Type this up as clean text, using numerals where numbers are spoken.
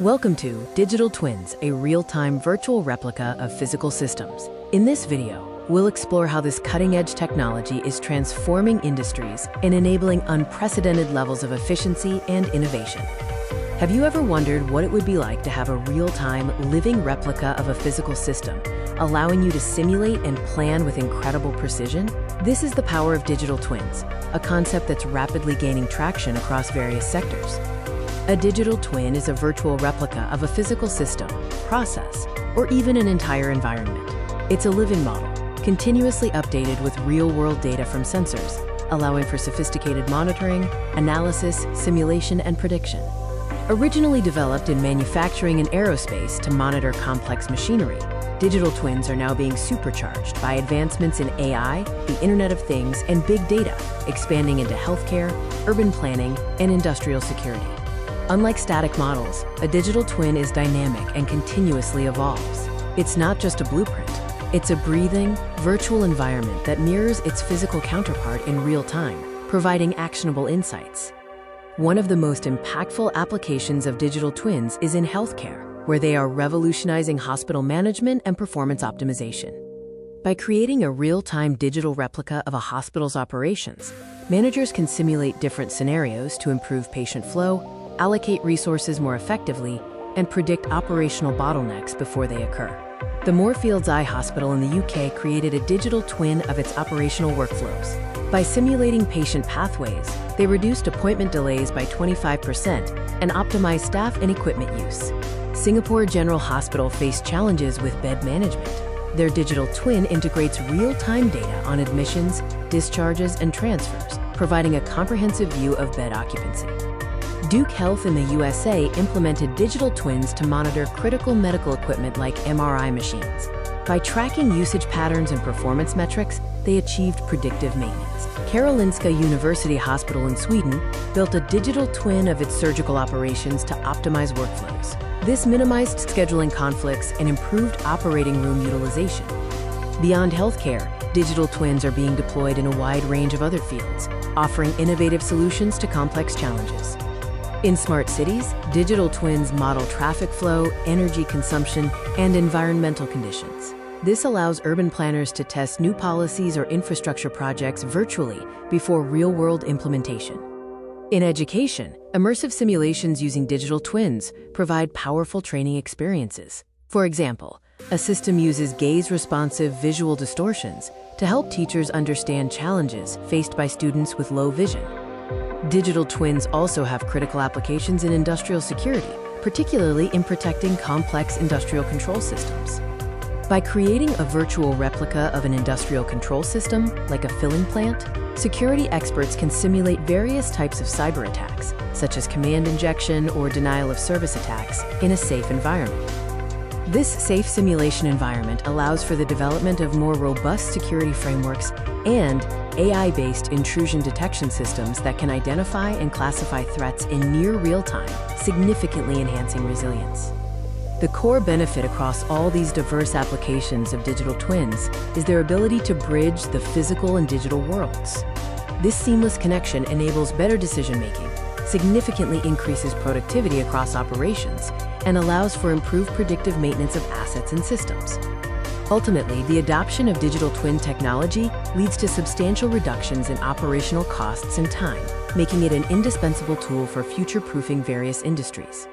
Welcome to Digital Twins, a real-time virtual replica of physical systems. In this video, we'll explore how this cutting-edge technology is transforming industries and enabling unprecedented levels of efficiency and innovation. Have you ever wondered what it would be like to have a real-time, living replica of a physical system, allowing you to simulate and plan with incredible precision? This is the power of digital twins, a concept that's rapidly gaining traction across various sectors. A digital twin is a virtual replica of a physical system, process, or even an entire environment. It's a living model, continuously updated with real-world data from sensors, allowing for sophisticated monitoring, analysis, simulation, and prediction. Originally developed in manufacturing and aerospace to monitor complex machinery, digital twins are now being supercharged by advancements in AI, the Internet of Things, and big data, expanding into healthcare, urban planning, and industrial security. Unlike static models, a digital twin is dynamic and continuously evolves. It's not just a blueprint. It's a breathing, virtual environment that mirrors its physical counterpart in real time, providing actionable insights. One of the most impactful applications of digital twins is in healthcare, where they are revolutionizing hospital management and performance optimization. By creating a real-time digital replica of a hospital's operations, managers can simulate different scenarios to improve patient flow, allocate resources more effectively, and predict operational bottlenecks before they occur. The Moorfields Eye Hospital in the UK created a digital twin of its operational workflows. By simulating patient pathways, they reduced appointment delays by 25% and optimized staff and equipment use. Singapore General Hospital faced challenges with bed management. Their digital twin integrates real-time data on admissions, discharges, and transfers, providing a comprehensive view of bed occupancy. Duke Health in the USA implemented digital twins to monitor critical medical equipment like MRI machines. By tracking usage patterns and performance metrics, they achieved predictive maintenance. Karolinska University Hospital in Sweden built a digital twin of its surgical operations to optimize workflows. This minimized scheduling conflicts and improved operating room utilization. Beyond healthcare, digital twins are being deployed in a wide range of other fields, offering innovative solutions to complex challenges. In smart cities, digital twins model traffic flow, energy consumption, and environmental conditions. This allows urban planners to test new policies or infrastructure projects virtually before real-world implementation. In education, immersive simulations using digital twins provide powerful training experiences. For example, a system uses gaze-responsive visual distortions to help teachers understand challenges faced by students with low vision. Digital twins also have critical applications in industrial security, particularly in protecting complex industrial control systems. By creating a virtual replica of an industrial control system, like a filling plant, security experts can simulate various types of cyber attacks, such as command injection or denial of service attacks, in a safe environment. This safe simulation environment allows for the development of more robust security frameworks and AI-based intrusion detection systems that can identify and classify threats in near real time, significantly enhancing resilience. The core benefit across all these diverse applications of digital twins is their ability to bridge the physical and digital worlds. This seamless connection enables better decision-making, significantly increases productivity across operations, and allows for improved predictive maintenance of assets and systems. Ultimately, the adoption of digital twin technology leads to substantial reductions in operational costs and time, making it an indispensable tool for future-proofing various industries.